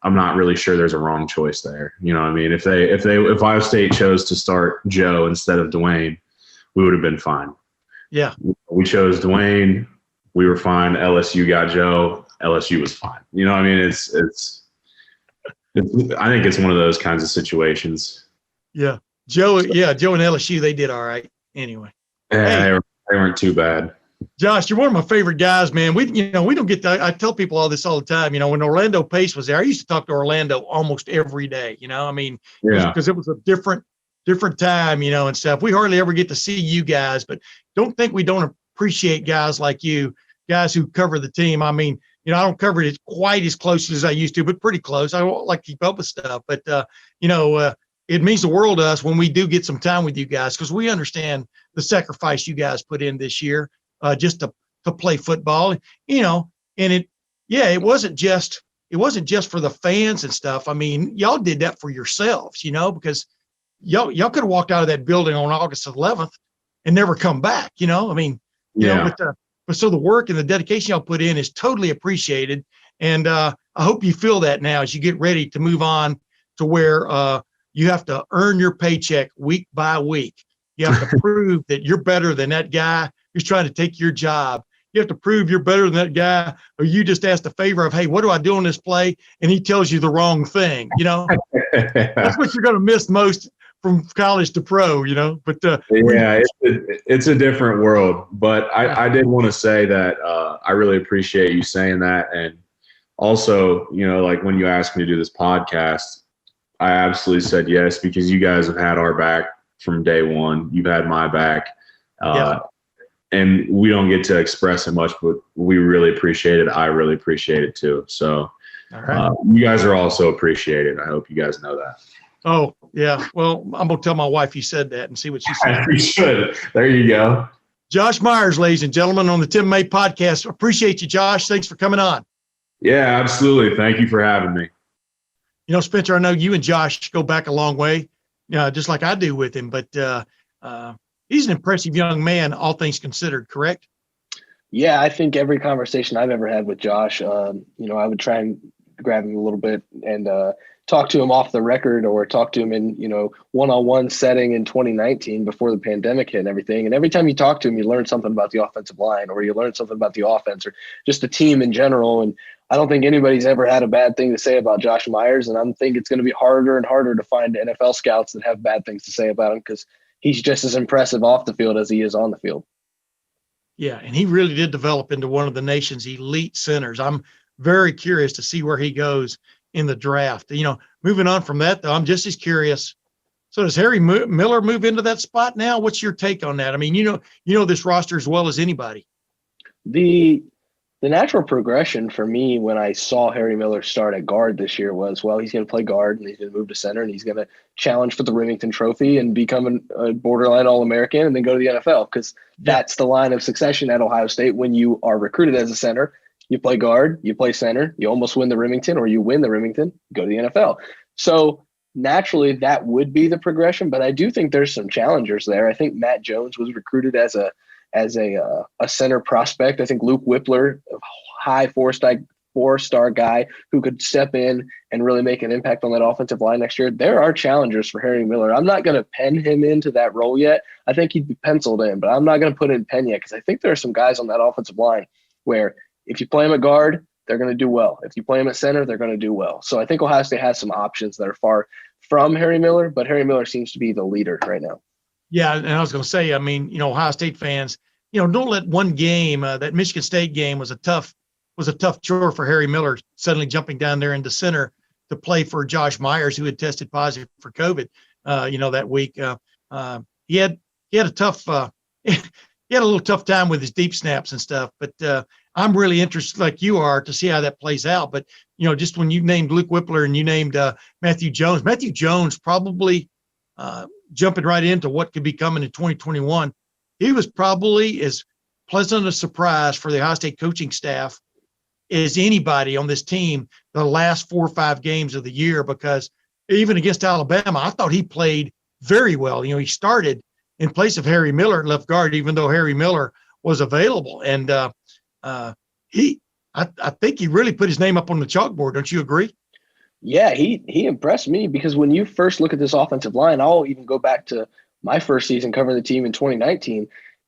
not really sure there's a wrong choice there. You know what I mean? If Ohio State chose to start Joe instead of Dwayne, we would have been fine. Yeah. We chose Dwayne. We were fine. LSU got Joe. LSU was fine. You know what I mean? It's I think it's one of those kinds of situations. Yeah. Joe and LSU, they did all right anyway. Yeah, they weren't too bad. Josh, you're one of my favorite guys, man. We don't get that. I tell people all this all the time. When Orlando Pace was there, I used to talk to Orlando almost every day. I mean, because it was a different time, and stuff. We hardly ever get to see you guys, but don't think we don't appreciate guys like you, guys who cover the team. I mean, I don't cover it quite as close as I used to, but pretty close. I don't like to keep up with stuff, but it means the world to us when we do get some time with you guys, because we understand the sacrifice you guys put in this year. Just to play football, and it wasn't just for the fans and stuff. I mean, y'all did that for yourselves, because y'all could have walked out of that building on August 11th and never come back. I mean, but so the work and the dedication y'all put in is totally appreciated, and I hope you feel that now as you get ready to move on to where you have to earn your paycheck week by week. You have to prove that you're better than that guy who's trying to take your job. you have to prove you're better than that guy, or you just ask the favor of, hey, what do I do on this play? And he tells you the wrong thing. That's what you're going to miss most from college to pro. But it's a different world. But I did want to say that I really appreciate you saying that, and also, like when you asked me to do this podcast, I absolutely said yes, because you guys have had our back from day one. You've had my back. And we don't get to express it much, but we really appreciate it. I really appreciate it too. So you guys are also appreciated. I hope you guys know that. Oh, yeah. Well, I'm going to tell my wife you said that and see what she says. You should. There you go. Josh Myers, ladies and gentlemen, on the Tim May podcast. Appreciate you, Josh. Thanks for coming on. Yeah, absolutely. Thank you for having me. Spencer, I know you and Josh go back a long way, just like I do with him, but he's an impressive young man, all things considered, correct? Yeah, I think every conversation I've ever had with Josh, I would try and grab him a little bit and talk to him off the record, or talk to him in, one-on-one setting in 2019 before the pandemic hit and everything. And every time you talk to him, you learn something about the offensive line, or you learn something about the offense, or just the team in general. And I don't think anybody's ever had a bad thing to say about Josh Myers. And I think it's going to be harder and harder to find NFL scouts that have bad things to say about him, because he's just as impressive off the field as he is on the field. Yeah, and he really did develop into one of the nation's elite centers. I'm very curious to see where he goes in the draft. Moving on from that, though, I'm just as curious. So does Harry Miller move into that spot now? What's your take on that? I mean, you know this roster as well as anybody. The natural progression for me when I saw Harry Miller start at guard this year was, well, he's going to play guard and he's going to move to center and he's going to challenge for the Remington Trophy and become a borderline All-American and then go to the NFL, because that's the line of succession at Ohio State. When you are recruited as a center, you play guard, you play center, you almost win the Remington, or you win the Remington, go to the NFL. So naturally that would be the progression, but I do think there's some challengers there. I think Matt Jones was recruited as a center prospect. I think Luke Whippler, a high four-star guy who could step in and really make an impact on that offensive line next year. There are challengers for Harry Miller. I'm not going to pen him into that role yet. I think he'd be penciled in, but I'm not going to put in pen yet, because I think there are some guys on that offensive line where if you play him at guard, they're going to do well. If you play him at center, they're going to do well. So I think Ohio State has some options that are far from Harry Miller, but Harry Miller seems to be the leader right now. Yeah, and I was going to say, I mean, Ohio State fans, don't let one game, that Michigan State game was a tough chore for Harry Miller, suddenly jumping down there into center to play for Josh Myers, who had tested positive for COVID, that week. He had a tough, he had a little tough time with his deep snaps and stuff, but I'm really interested, like you are, to see how that plays out. But, just when you named Luke Whippler and you named Matthew Jones probably jumping right into what could be coming in 2021. He was probably as pleasant a surprise for the Ohio State coaching staff as anybody on this team the last 4 or 5 games of the year, because even against Alabama, I thought he played very well. He started in place of Harry Miller at left guard, even though Harry Miller was available. And I think he really put his name up on the chalkboard. Don't you agree? Yeah, he impressed me, because when you first look at this offensive line, I'll even go back to my first season covering the team in 2019.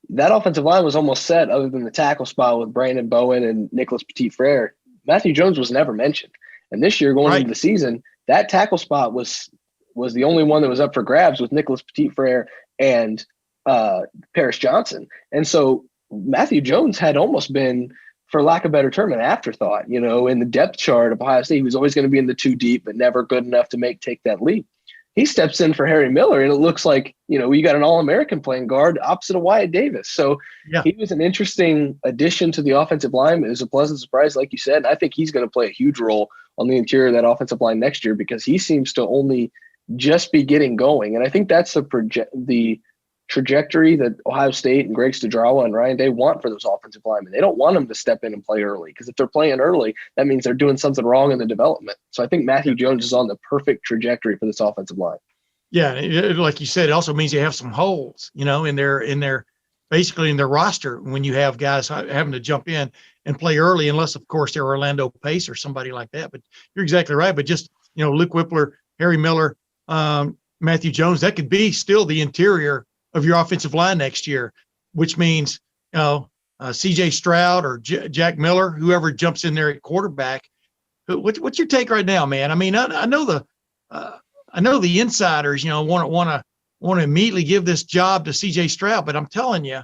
That offensive line was almost set, other than the tackle spot with Brandon Bowen and Nicholas Petit-Frere. Matthew Jones was never mentioned. And this year, going into the season, that tackle spot was the only one that was up for grabs, with Nicholas Petit-Frere and Paris Johnson. And so Matthew Jones had almost been, for lack of a better term, an afterthought. In the depth chart of Ohio State, he was always going to be in the 2 deep, but never good enough to take that leap. He steps in for Harry Miller, and it looks like, you got an All-American playing guard opposite of Wyatt Davis. So He was an interesting addition to the offensive line. It was a pleasant surprise, like you said. And I think he's going to play a huge role on the interior of that offensive line next year, because he seems to only just be getting going. And I think that's the trajectory that Ohio State and Greg Studrawa and Ryan Day want for those offensive linemen. They don't want them to step in and play early, because if they're playing early, that means they're doing something wrong in the development. So I think Matthew Jones is on the perfect trajectory for this offensive line. Yeah, like you said, it also means you have some holes, in their basically in their roster when you have guys having to jump in and play early, unless of course they're Orlando Pace or somebody like that. But you're exactly right. But just Luke Whippler, Harry Miller, Matthew Jones, that could be still the interior of your offensive line next year, which means, C.J. Stroud or Jack Miller, whoever jumps in there at quarterback. What's your take right now, man? I mean, I know the insiders, want to immediately give this job to C.J. Stroud, but I'm telling you,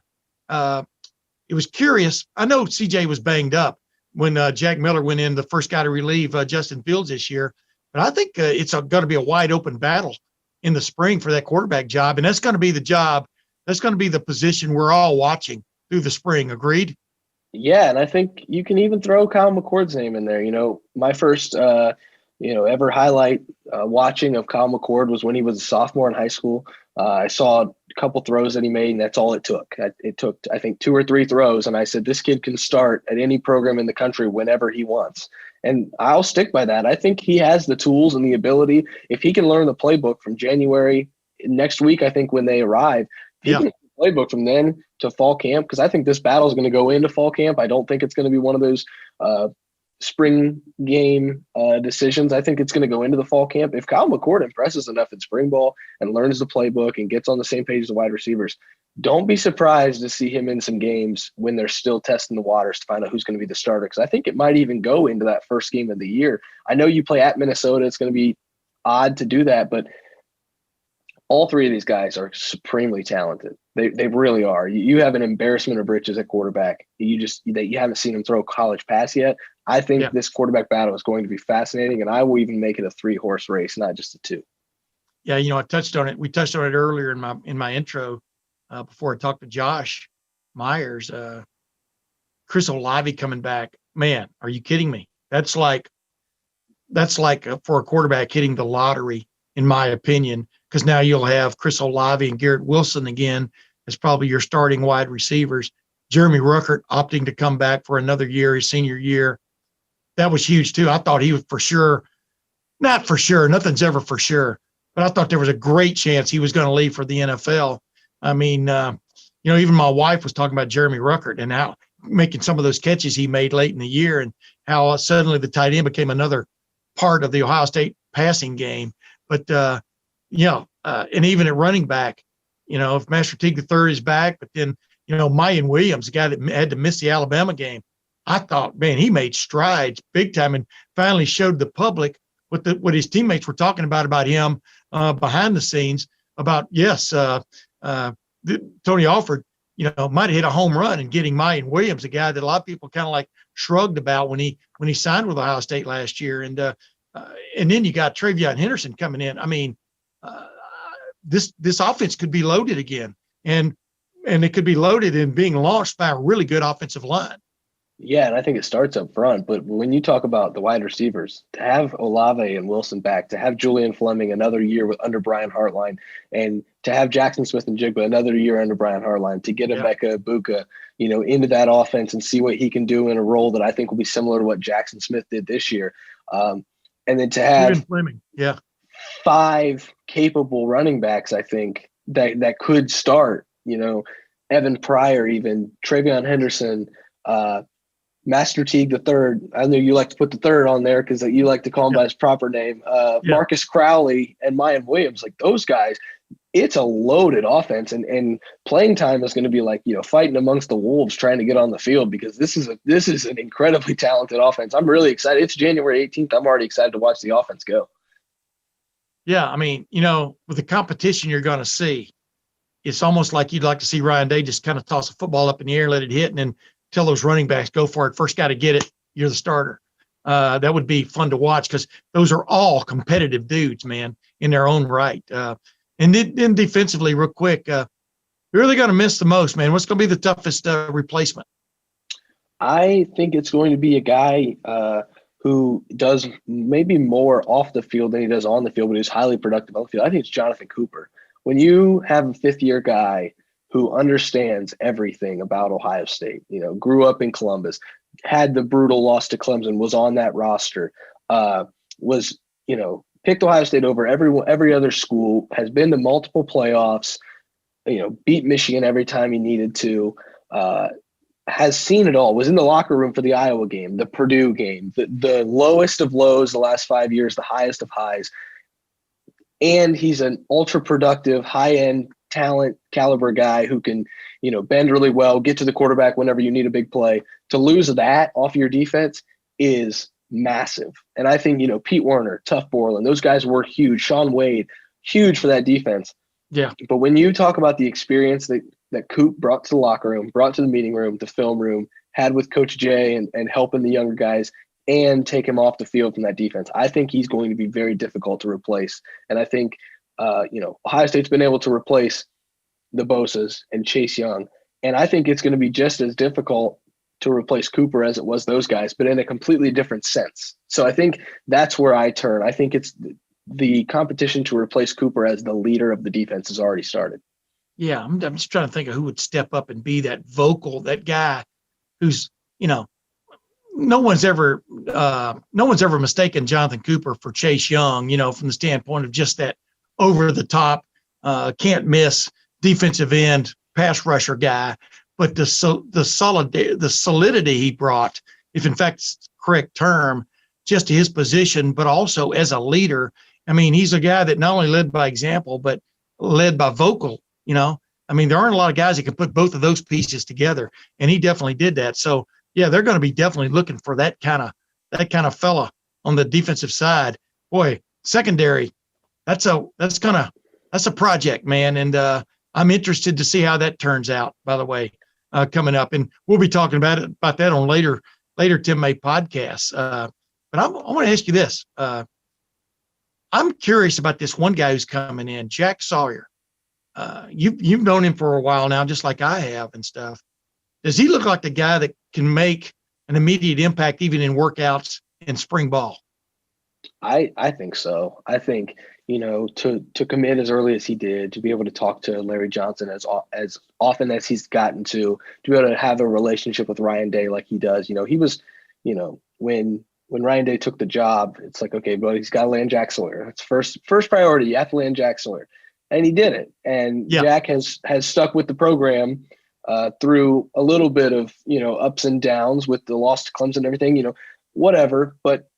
it was curious. I know C.J. was banged up when Jack Miller went in, the first guy to relieve Justin Fields this year, but I think it's going to be a wide open battle in the spring for that quarterback job, and that's going to be the job. That's going to be the position we're all watching through the spring. Agreed? Yeah, and I think you can even throw Kyle McCord's name in there. My first, ever highlight watching of Kyle McCord was when he was a sophomore in high school. I saw a couple throws that he made, and that's all it took. It took, I think, 2 or 3 throws, and I said, this kid can start at any program in the country whenever he wants. And I'll stick by that. I think he has the tools and the ability. If he can learn the playbook from January next week, I think when they arrive, he can playbook from then to fall camp, because I think this battle is going to go into fall camp. I don't think it's going to be one of those spring game decisions. I think it's going to go into the fall camp. If Kyle McCord impresses enough in spring ball and learns the playbook and gets on the same page as the wide receivers, don't be surprised to see him in some games when they're still testing the waters to find out who's going to be the starter, because I think it might even go into that first game of the year. I know you play at Minnesota. It's going to be odd to do that, but all 3 of these guys are supremely talented. They really are. You have an embarrassment of riches at quarterback. You haven't seen him throw a college pass yet. I think this quarterback battle is going to be fascinating, and I will even make it a 3-horse race, not just a 2. Yeah, I touched on it. We touched on it earlier in my intro before I talked to Josh Myers. Chris Olave coming back. Man, are you kidding me? That's like for a quarterback hitting the lottery, in my opinion, because now you'll have Chris Olave and Garrett Wilson again as probably your starting wide receivers. Jeremy Ruckert opting to come back for another year, his senior year. That was huge too. I thought he was not for sure. Nothing's ever for sure, but I thought there was a great chance he was going to leave for the NFL. I mean, even my wife was talking about Jeremy Ruckert and how making some of those catches he made late in the year, and how suddenly the tight end became another part of the Ohio State passing game. But, and even at running back, if Master Teague III is back, but then, Mayan Williams, the guy that had to miss the Alabama game, I thought, man, he made strides big time and finally showed the public what his teammates were talking about him behind the scenes about, Tony Alford, might have hit a home run in getting Mayan Williams, a guy that a lot of people kind of like shrugged about when he signed with Ohio State last year. And then you got Travion Henderson coming in. I mean, this offense could be loaded again, and it could be loaded and being launched by a really good offensive line. Yeah, and I think it starts up front. But when you talk about the wide receivers, to have Olave and Wilson back, to have Julian Fleming another year under Brian Hartline, and to have Jackson Smith and Jigba another year under Brian Hartline, to get Emeka Ibuka, into that offense and see what he can do in a role that I think will be similar to what Jackson Smith did this year. And then to have Fleming, 5 capable running backs, I think that could start. Evan Pryor, even Travion Henderson, Master Teague III. I know you like to put the third on there because you like to call him by his proper name. Marcus Crowley and Mayan Williams, like those guys. It's a loaded offense, and playing time is going to be like fighting amongst the wolves trying to get on the field, because this is an incredibly talented offense. I'm really excited. It's January 18th. I'm already excited to watch the offense go. Yeah, I mean, with the competition you're going to see, it's almost like you'd like to see Ryan Day just kind of toss a football up in the air, let it hit, and then tell those running backs, go for it. First guy to get it, you're the starter. That would be fun to watch, because those are all competitive dudes, man, in their own right. And then defensively, real quick, you're really going to miss the most, man. What's going to be the toughest replacement? I think it's going to be a guy who does maybe more off the field than he does on the field, but he's highly productive on the field. I think it's Jonathan Cooper. When you have a 5th-year guy who understands everything about Ohio State, grew up in Columbus, had the brutal loss to Clemson, was on that roster, picked Ohio State over every other school, has been to multiple playoffs, beat Michigan every time he needed to, has seen it all, was in the locker room for the Iowa game, the Purdue game, the lowest of lows the last 5 years, the highest of highs. And he's an ultra productive, high-end talent caliber guy who can, bend really well, get to the quarterback whenever you need a big play. To lose that off your defense is massive. And I think, Pete Werner, Tuff Borland, those guys were huge. Sean Wade, huge for that defense. Yeah. But when you talk about the experience that Coop brought to the locker room, brought to the meeting room, the film room, had with Coach Jay and helping the younger guys and take him off the field from that defense, I think he's going to be very difficult to replace. And I think, Ohio State's been able to replace the Bosa's and Chase Young. And I think it's going to be just as difficult to replace Cooper as it was those guys, but in a completely different sense. So I think that's where I turn. I think it's the competition to replace Cooper as the leader of the defense has already started. Yeah, I'm just trying to think of who would step up and be that vocal, that guy who's, no one's ever mistaken Jonathan Cooper for Chase Young, from the standpoint of just that over the top, can't miss defensive end pass rusher guy. But the solidity he brought, if in fact it's the correct term, just to his position, but also as a leader. I mean, he's a guy that not only led by example, but led by vocal. I mean, there aren't a lot of guys that can put both of those pieces together, and he definitely did that. So yeah, they're going to be definitely looking for that kind of fella on the defensive side. Boy, secondary, that's a project, man, and I'm interested to see how that turns out. By the way, coming up, and we'll be talking about that on later Tim May podcasts. But I want to ask you this. I'm curious about this one guy who's coming in, Jack Sawyer. You've known him for a while now, just like I have and stuff. Does he look like the guy that can make an immediate impact even in workouts and spring ball? I think so. I think, to commit as early as he did, to be able to talk to Larry Johnson as often as he's gotten to be able to have a relationship with Ryan Day like he does. He was, when Ryan Day took the job, it's like, okay, but he's got to land Jack Sawyer. That's first priority. You have to land Jack Sawyer. And he did it. And yeah. Jack has stuck with the program through a little bit of, ups and downs with the loss to Clemson and everything, whatever. But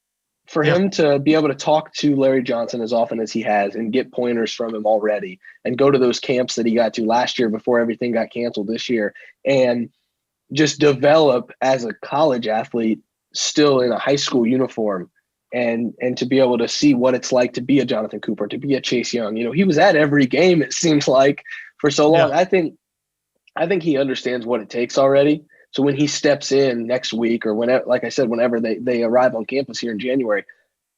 for him to be able to talk to Larry Johnson as often as he has and get pointers from him already and go to those camps that he got to last year before everything got canceled this year and just develop as a college athlete still in a high school uniform and to be able to see what it's like to be a Jonathan Cooper, to be a Chase Young. He was at every game, it seems like, for so long. Yeah. I think he understands what it takes already. So when he steps in next week or whenever, like I said, whenever they arrive on campus here in January,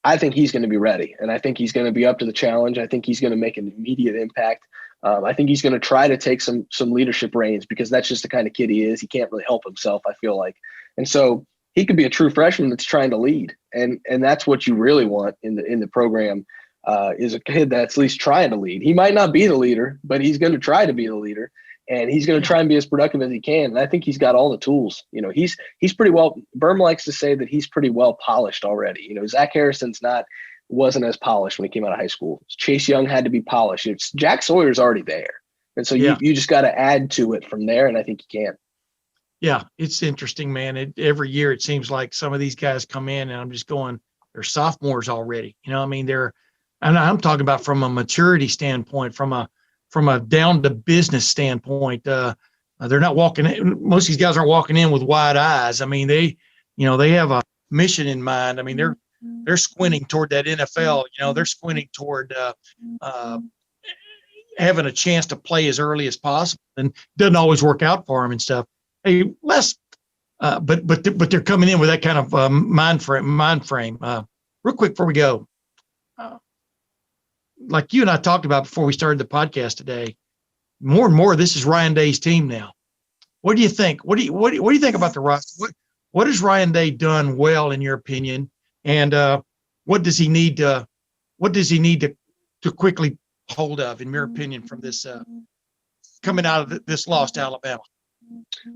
I think he's going to be ready. And I think he's going to be up to the challenge. I think he's going to make an immediate impact. I think he's going to try to take some leadership reins because that's just the kind of kid he is. He can't really help himself, I feel like. And so he could be a true freshman that's trying to lead. And that's what you really want in the program is a kid that's at least trying to lead. He might not be the leader, but he's going to try to be the leader. And he's going to try and be as productive as he can. And I think he's got all the tools. He's pretty well. Berm likes to say that he's pretty well polished already. Zach Harrison's wasn't as polished when he came out of high school. Chase Young had to be polished. Jack Sawyer's already there, and so you just got to add to it from there. And I think you can. Yeah, it's interesting, man. Every year it seems like some of these guys come in, and I'm just going, they're sophomores already. I mean, and I'm talking about from a maturity standpoint, from a down to business standpoint. They're not walking in. Most of these guys aren't walking in with wide eyes. I mean, they have a mission in mind. I mean, they're squinting toward that NFL. They're squinting toward having a chance to play as early as possible, and it doesn't always work out for them and stuff. Hey, but they're coming in with that kind of mind frame. Real quick before we go. Like you and I talked about before we started the podcast today, more and more this is Ryan Day's team now. What do you think? What do you think about the roster? What has Ryan Day done well in your opinion? And what does he need to quickly hold of, in your opinion, from this coming out of this loss to Alabama?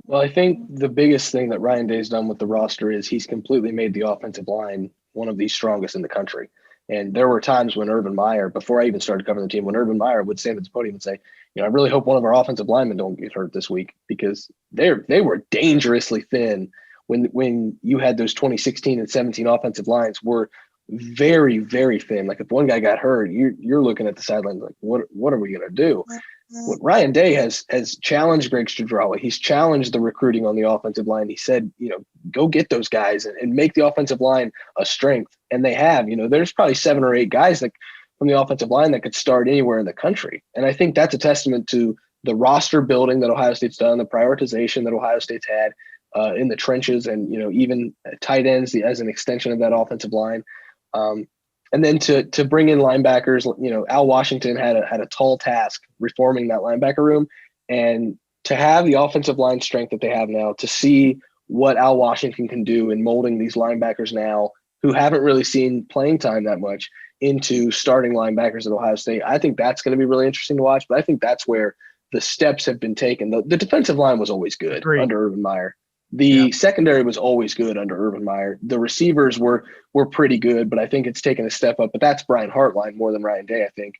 Well, I think the biggest thing that Ryan Day's done with the roster is he's completely made the offensive line one of the strongest in the country. And there were times when Urban Meyer, before I even started covering the team, when Urban Meyer would stand at the podium and say, I really hope one of our offensive linemen don't get hurt this week, because they were dangerously thin when you had those 2016 and 17 offensive lines were very, very thin. Like if one guy got hurt, you're looking at the sidelines like, what are we going to do? what Ryan Day has challenged Greg Studrawa. He's challenged the recruiting on the offensive line. He said, go get those guys and make the offensive line a strength. And they have. There's probably 7 or 8 guys from the offensive line that could start anywhere in the country. And I think that's a testament to the roster building that Ohio State's done, the prioritization that Ohio State's had in the trenches, and even tight ends as an extension of that offensive line. And then to bring in linebackers, Al Washington had a tall task reforming that linebacker room, and to have the offensive line strength that they have now, to see what Al Washington can do in molding these linebackers now who haven't really seen playing time that much into starting linebackers at Ohio State. I think that's going to be really interesting to watch, but I think that's where the steps have been taken. The defensive line was always good under Urban Meyer. The secondary was always good under Urban Meyer. The receivers were pretty good, but I think it's taken a step up. But that's Brian Hartline more than Ryan Day, I think.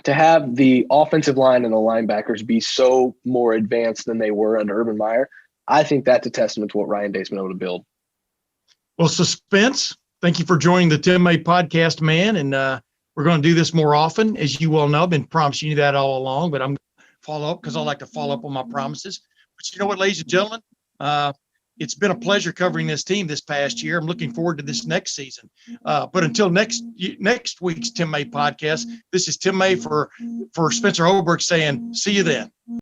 To have the offensive line and the linebackers be so more advanced than they were under Urban Meyer, I think that's a testament to what Ryan Day's been able to build. Well, Spence, thank you for joining the Tim May podcast, man. And we're going to do this more often. As you well know, I've been promising you that all along, but I'm going to follow up because I like to follow up on my promises. But you know what, ladies and gentlemen? It's been a pleasure covering this team this past year. I'm looking forward to this next season. But until next week's Tim May podcast, this is Tim May for Spencer Holbrook saying, see you then.